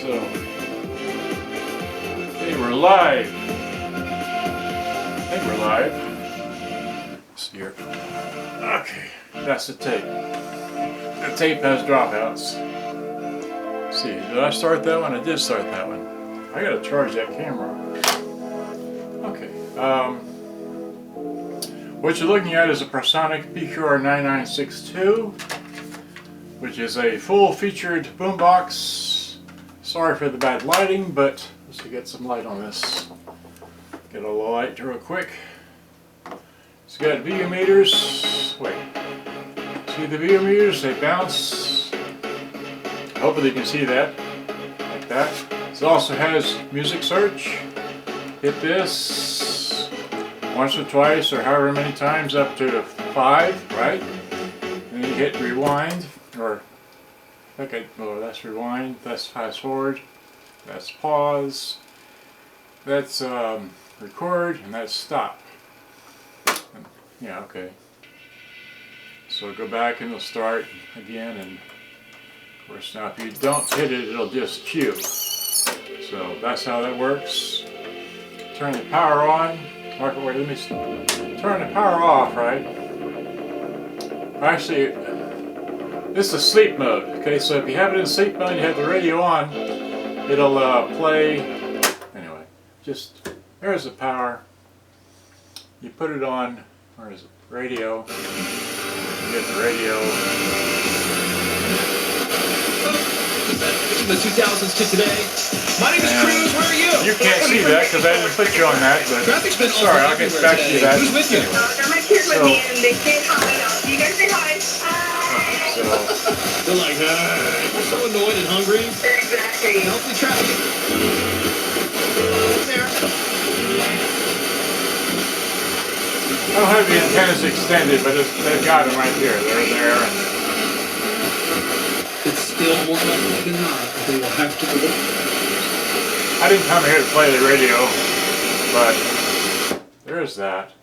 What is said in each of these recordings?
So, okay, we're live. I think we're live. Let's see here. Okay, that's the tape. The tape has dropouts. Let's see, did I start that one? I did start that one. I gotta charge that camera. Okay. What you're looking at is a Prosonic PQR-9962, which is a full-featured boombox. Sorry for the bad lighting, but let's get some light on this. Get a little light real quick. It's got VU meters. Wait. See the VU meters? They bounce. Hopefully you can see that. Like that. It also has music search. Hit this once or twice or however many times, up to 5, right? And then you hit rewind, or okay, well, that's rewind, that's fast forward, that's pause, that's record, and that's stop. Yeah, okay. So go back and it'll start again, and of course now if you don't hit it, it'll just cue. So that's how that works. Turn the power on. Wait, let me turn the power off, right? Actually, this is sleep mode. Okay, so if you have it in sleep mode, you have the radio on, it'll play. Anyway, just there's the power. You put it on. Where is it? Radio. You get the radio. From the 2000s to today. My name is Cruz, where are you? You can't see that because I didn't put you on that, but sorry, I'll get back to that. Who's with you? Got my kids with me and they say hi. You guys say hi. So, They're like, you're so annoyed and hungry. Exactly. Healthy traffic. There. I don't have the antennas extended, but they've got them right here. They're there. It's still more likely than not they will have to go. I didn't come here to play the radio, but there's that.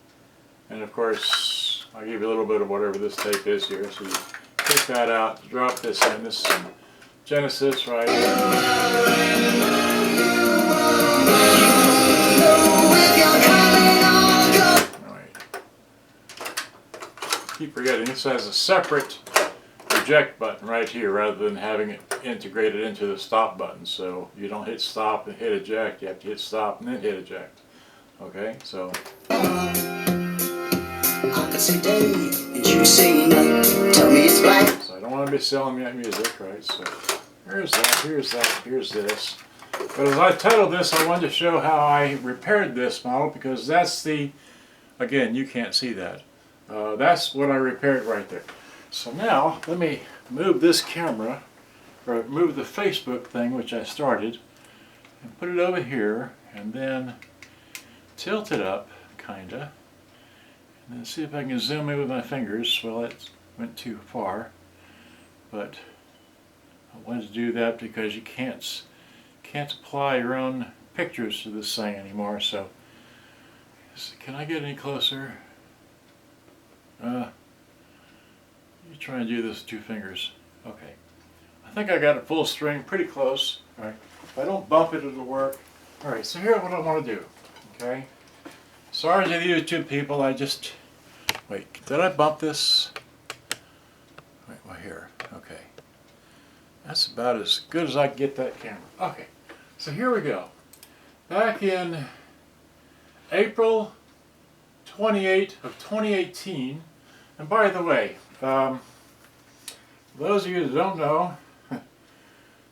And of course, I'll give you a little bit of whatever this tape is here. So you take that out, drop this in. This is Genesis, right? Keep forgetting, this has a separate eject button right here rather than having it integrated into the stop button. So you don't hit stop and hit eject, you have to hit stop and then hit eject. Okay, so. I could say day and you say night. Tell me it's black. So I don't want to be selling me that music, right? So here's that, here's that, here's this. But as I titled this, I wanted to show how I repaired this model because that's the, again, you can't see that. That's what I repaired right there. So now, let me move this camera, or move the Facebook thing, which I started, and put it over here, and then tilt it up, kinda, and then see if I can zoom in with my fingers. Well, it went too far, but I wanted to do that because you can't apply your own pictures to this thing anymore, so can I get any closer? You try and do this with 2 fingers. Okay. I think I got it full string, pretty close. Alright. If I don't bump it, it'll work. Alright, so here's what I want to do. Okay. Sorry to the YouTube people, I just... Wait, did I bump this? Wait, well here. Okay. That's about as good as I can get that camera. Okay. So here we go. Back in April 28 of 2018, and by the way, those of you that don't know,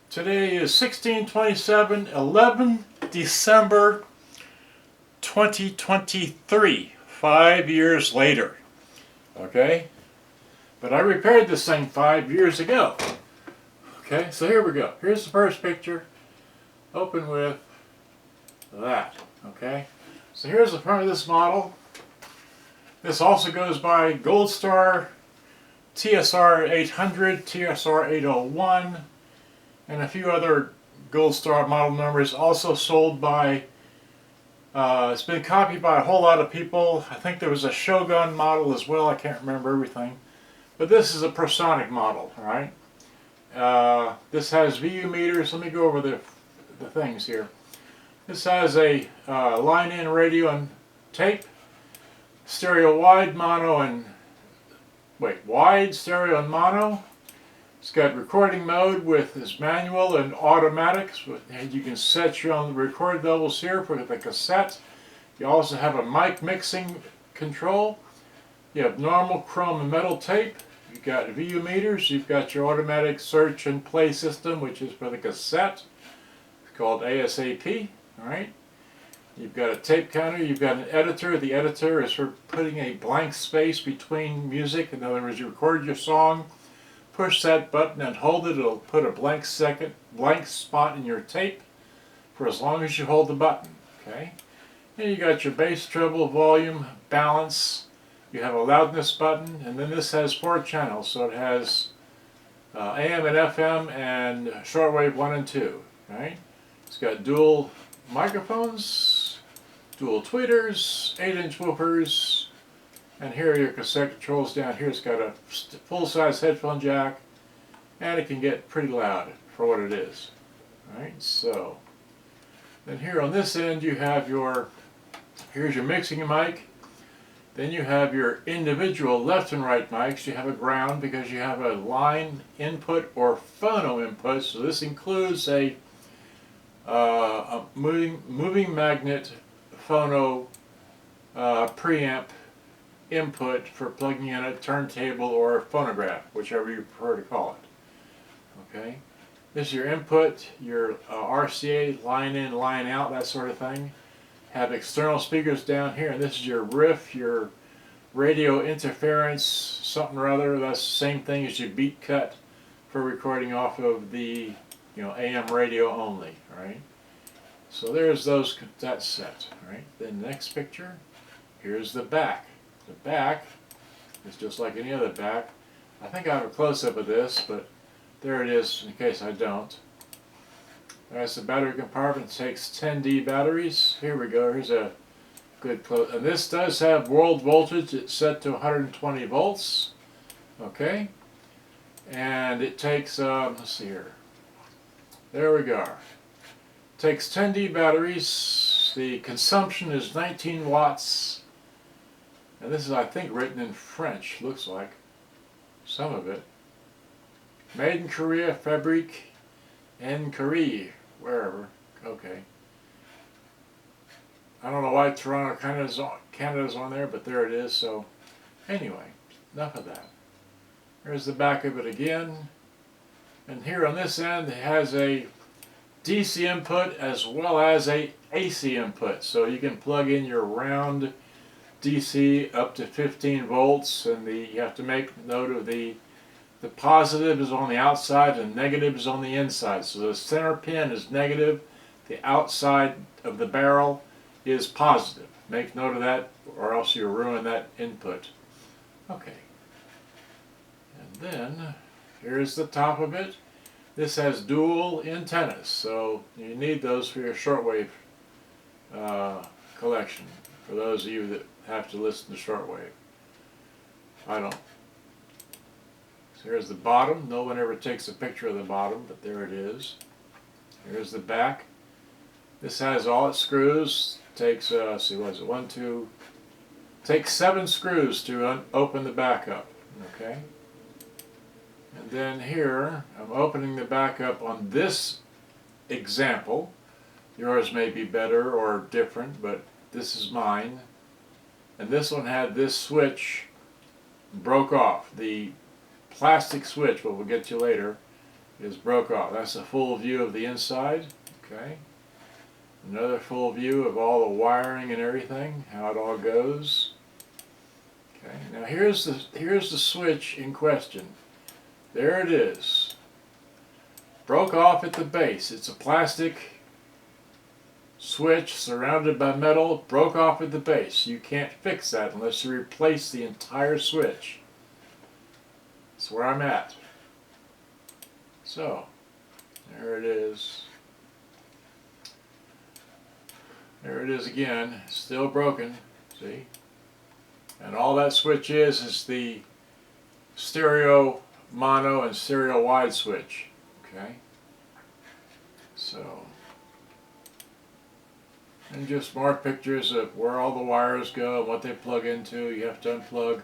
today is 16/27, 11 December 2023, 5 years later. Okay? But I repaired this thing 5 years ago. Okay, so here we go. Here's the first picture. Open with that. Okay? So here's the front of this model. This also goes by Goldstar TSR-800, TSR-801, and a few other Goldstar model numbers. Also sold by, it's been copied by a whole lot of people. I think there was a Shogun model as well. I can't remember everything. But this is a Prosonic model, all right? This has VU meters. Let me go over the the things here. This has a line-in radio and tape, stereo wide, mono and wide, stereo and mono. It's got recording mode with this manual and automatics. And you can set your own record levels here for the cassette. You also have a mic mixing control. You have normal chrome and metal tape. You've got VU meters. You've got your automatic search and play system, which is for the cassette. It's called ASAP. All right. You've got a tape counter. You've got an editor. The editor is for putting a blank space between music. In other words, you record your song, push that button and hold it. It'll put a blank spot in your tape for as long as you hold the button. Okay. And you got your bass, treble, volume, balance. You have a loudness button, and then this has 4 channels, so it has AM and FM and shortwave 1 and 2. Right? It's got dual microphones, dual tweeters, 8-inch woofers, and here are your cassette controls down here. It's got a full-size headphone jack, and it can get pretty loud for what it is. All right, so then here on this end you have here's your mixing mic. Then you have your individual left and right mics. You have a ground because you have a line input or phono input. So this includes a moving magnet phono preamp input for plugging in a turntable or a phonograph, whichever you prefer to call it. Okay. This is your input, your RCA, line in, line out, that sort of thing. Have external speakers down here, and this is your riff, your radio interference, something or other. That's the same thing as your beat cut for recording off of the AM radio only. Right? So there's that set. Right? Then next picture, here's the back. The back is just like any other back. I think I have a close-up of this, but there it is in case I don't. There's the battery compartment. It takes 10D batteries. Here we go. Here's a good close. And this does have world voltage. It's set to 120 volts. Okay. And it takes, let's see here. There we go. It takes 10D batteries. The consumption is 19 watts. And this is, I think, written in French. Looks like. Some of it. Made in Korea, Fabrique en Corée. Wherever. Okay. I don't know why Toronto, Canada's on there, but there it is. So, anyway, enough of that. Here's the back of it again. And here on this end, it has a DC input as well as a AC input. So you can plug in your round DC up to 15 volts, and you have to make note of the positive is on the outside and negative is on the inside. So the center pin is negative, the outside of the barrel is positive. Make note of that or else you'll ruin that input. Okay. And then here's the top of it. This has dual antennas, so you need those for your shortwave collection, for those of you that have to listen to shortwave. I don't. So here's the bottom. No one ever takes a picture of the bottom, but there it is. Here's the back. This has all its screws. Takes, let's see, what is it? Takes 7 screws to open the back up. Okay. And then here, I'm opening the back up on this example. Yours may be better or different, but this is mine. And this one had this switch broke off. The plastic switch, what we'll get to later, is broke off. That's a full view of the inside. Okay. Another full view of all the wiring and everything, how it all goes. Okay. Now here's the switch in question. There it is. Broke off at the base. It's a plastic switch surrounded by metal. Broke off at the base. You can't fix that unless you replace the entire switch. That's where I'm at. So, there it is. There it is again. Still broken. See? And all that switch is the stereo mono and stereo wide switch. Okay? So, And just more pictures of where all the wires go, what they plug into. You have to unplug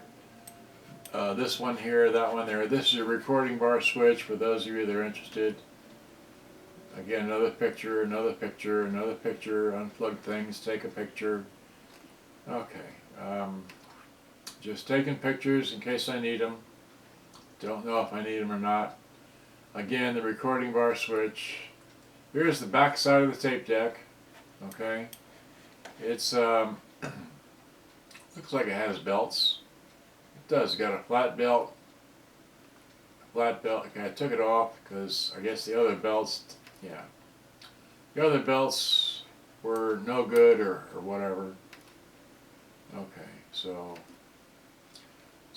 this one here, that one there. This is a recording bar switch for those of you that are interested. Again, another picture, another picture, another picture. Unplug things, take a picture. Okay. Just taking pictures in case I need them. Don't know if I need them or not. Again, the recording bar switch. Here's the back side of the tape deck. Okay. It's looks like it has belts. It does. It's got a flat belt. Okay, I took it off because I guess the other belts, yeah, the other belts were no good or whatever. Okay, so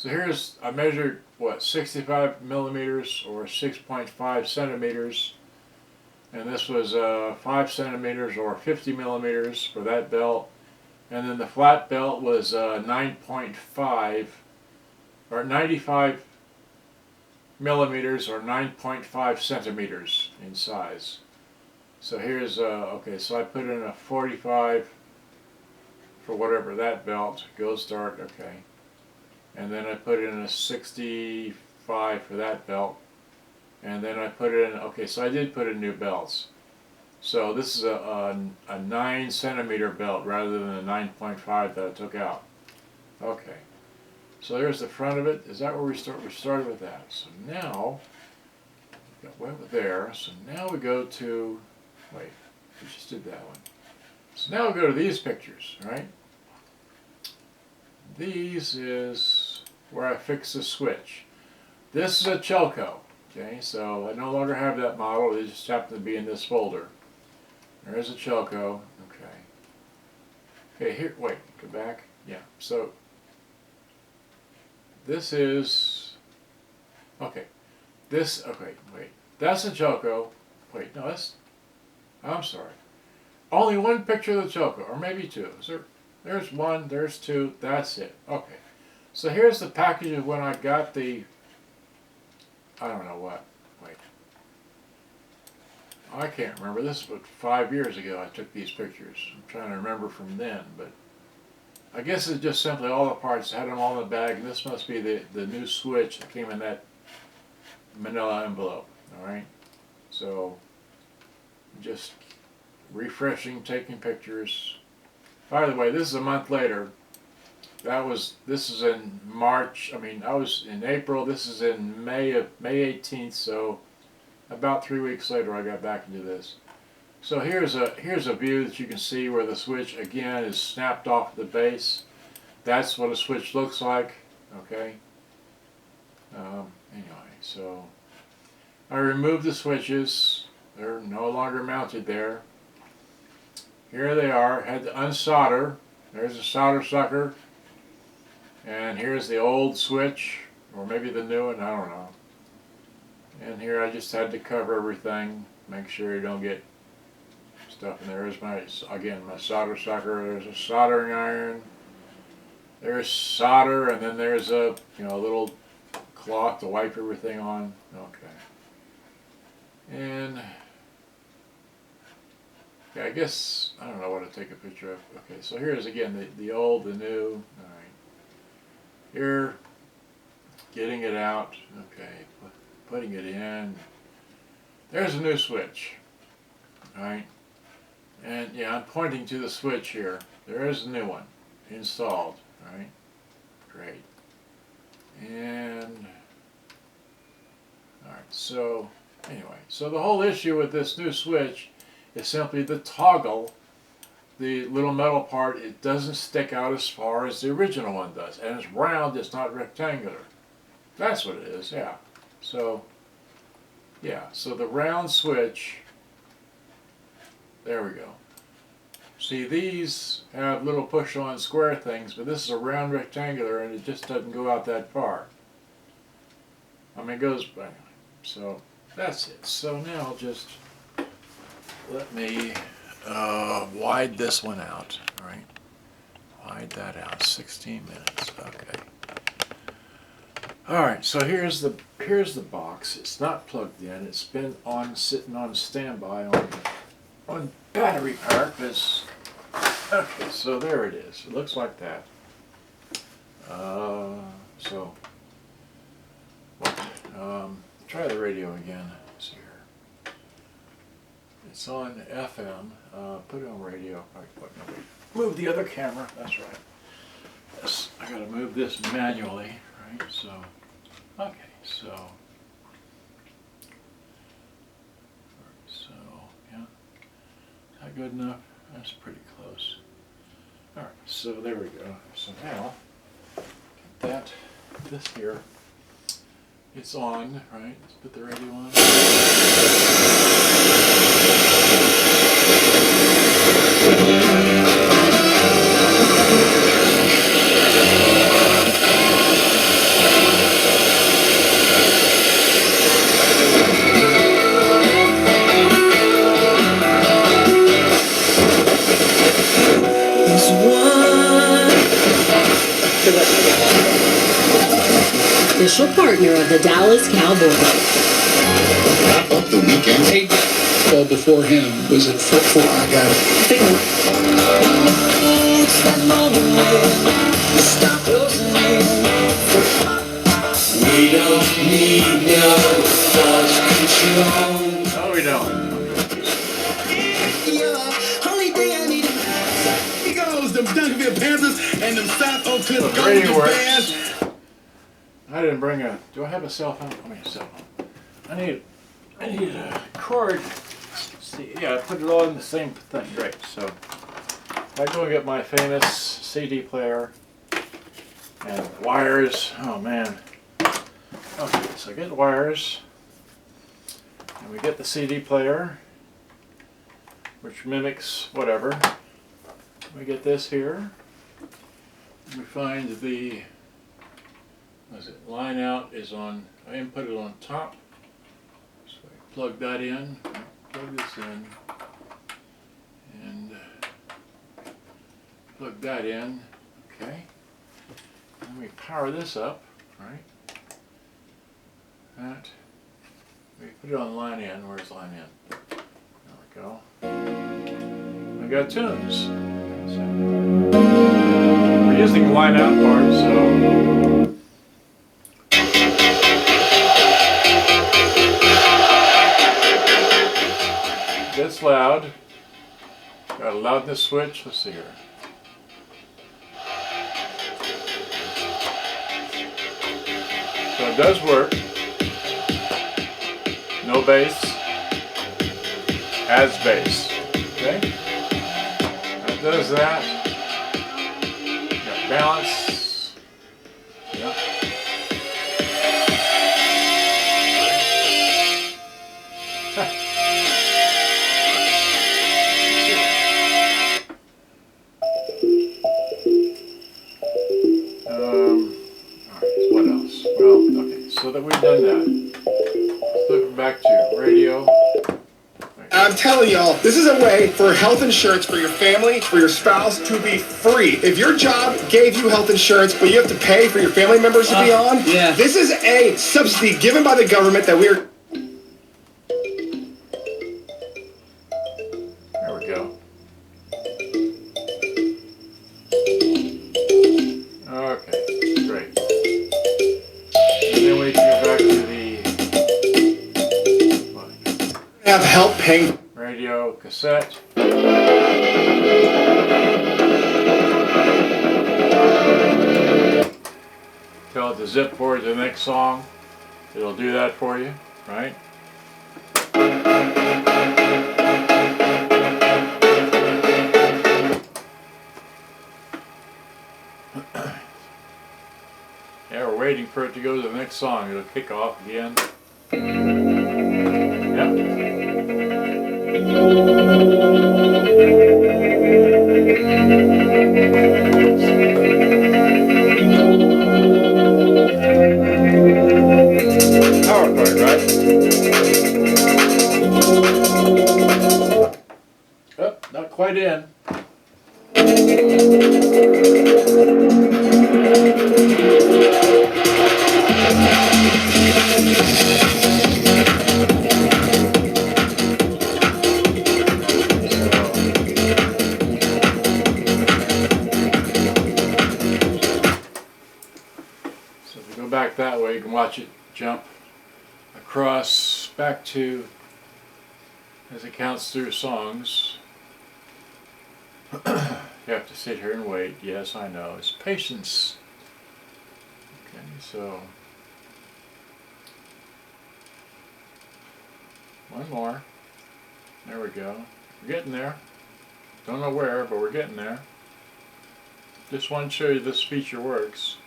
here's, I measured what, 65 millimeters or 6.5 centimeters, and this was 5 centimeters or 50 millimeters for that belt, and then the flat belt was 9.5 or 95 millimeters or 9.5 centimeters in size. So here's okay, so I put in a 45 for whatever that belt, Goldstar, okay, and then I put in a 65 for that belt, and then I put in, okay, so I did put in new belts. So this is a 9 centimeter belt rather than the 9.5 that I took out. Okay. So there's the front of it. Is that where we start? We started with that. So now, went there. So now we go to, wait, we just did that one. So now we go to these pictures, right? These is where I fix the switch. This is a Chelco, okay? So I no longer have that model. It just happened to be in this folder. There's a Chelco, okay. Okay, here, wait, go back. Yeah, so this is, okay, this, okay, wait, that's a Chelco, wait, no, that's, I'm sorry, only one picture of the Chelco, or maybe two, is there, there's one, there's two, that's it, okay, so here's the package of when I got the, I don't know what, wait, I can't remember, this was 5 years ago I took these pictures, I'm trying to remember from then, but I guess it's just simply all the parts, had them all in the bag, and this must be the new switch that came in that manila envelope, alright? So, just refreshing, taking pictures. By the way, this is a month later. This is in March, I mean, I was in April, this is in May 18th, so about 3 weeks later I got back into this. So here's a view that you can see where the switch again is snapped off the base. That's what a switch looks like. Okay. Anyway, so I removed the switches. They're no longer mounted there. Here they are. Had to unsolder. There's a solder sucker. And here's the old switch, or maybe the new one. I don't know. And here I just had to cover everything. Make sure you don't get stuff, and there's my, again, my solder sucker. There's a soldering iron, there's solder, and then there's a, you know, a little cloth to wipe everything on. Okay. And okay, I guess I don't know what to take a picture of. Okay, so here's again the old, the new. All right, here, getting it out. Okay, putting it in. There's a new switch. All right. And yeah, I'm pointing to the switch here. There is a new one installed, right? Great. And all right, so anyway, so the whole issue with this new switch is simply the toggle, the little metal part, it doesn't stick out as far as the original one does. And it's round, it's not rectangular. That's what it is, yeah. So, yeah, so the round switch, there we go. See, these have little push-on square things, but this is a round rectangular and it just doesn't go out that far. I mean, it goes, anyway, so that's it. So now just let me wide this one out, all right? Wide that out, 16 minutes, okay. All right, so here's the box. It's not plugged in. It's been sitting on standby on battery power because Okay, so there it is. It looks like that. Try the radio again. Let's see here. It's on FM. Put it on radio. Move the other camera. That's right. Yes, I gotta move this manually, right? So, okay, so yeah. Is that good enough? That's pretty close. All right, so there we go. So now, get this here. It's on, right? Let's put the radio on. Official partner of the Dallas Cowboys. Wrap up the weekend. Hey, ball before him was at 4. I got it. We don't need no thought control. No, we don't. Only thing I need He goes, them Duncanville Panthers and them South Oak Cliff The radio Golden works. Bears. I didn't bring a. Do I have a cell phone? I mean, a cell phone. I need a cord. Let's see, yeah, I put it all in the same thing. Great. So I go and get my famous CD player and wires. Oh man. Okay, so I get wires, and we get the CD player, which mimics whatever. We get this here. We find the. What is it? Line out is on. I input it on top. So I plug that in. Plug this in, and plug that in. Okay. And we power this up, right? That. We put it on line in. Where's line in? There we go. We got tunes. So we're using the line out part, so. It's loud. Got a loudness switch. Let's see here. So it does work. No bass. Adds bass. Okay. That does that. Got balance. Yep. What else? Well, okay, so that we've done that. Let's look back to radio. I'm telling y'all, this is a way for health insurance for your family, for your spouse to be free. If your job gave you health insurance, but you have to pay for your family members to be on, yeah. This is a subsidy given by the government that we're... There we go. Okay, great. And then we can go back to the have help paying... radio cassette. Tell it to zip forward to the next song. It'll do that for you, right? Yeah, we're waiting for it to go to the next song. It'll kick off again. Yep. Power chord, right? Oh, not quite in. you can watch it jump across back to as it counts through songs. You have to sit here and wait. Yes, I know. It's patience. Okay, so one more. There we go. We're getting there. Don't know where, but we're getting there. Just want to show you this feature works.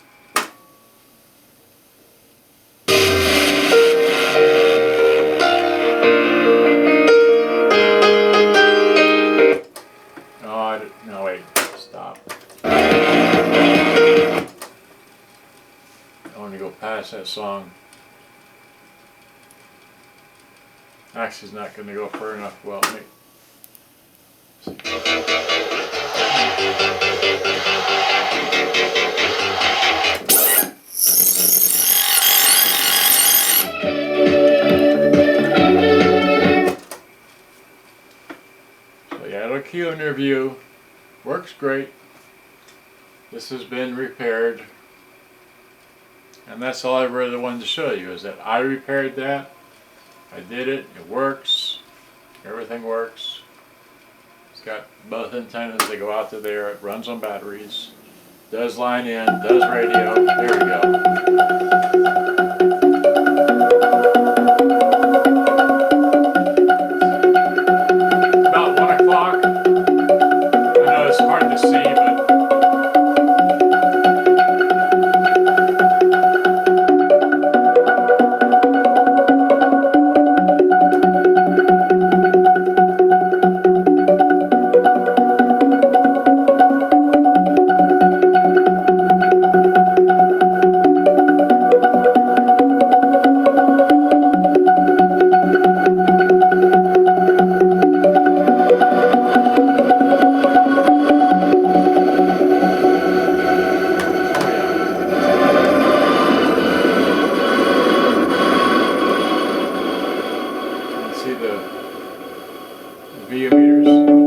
No, wait, stop. I want to go past that song. Actually, it's not going to go far enough. Well, let me see. So yeah, it'll cue in your view. Works great. This has been repaired. And that's all I really wanted to show you, is that I repaired that. I did it. It works. Everything works. It's got both antennas. They go out to there. It runs on batteries. Does line in. Does radio. There we go. About 1 o'clock. I know it's hard to see, but see the VU meters.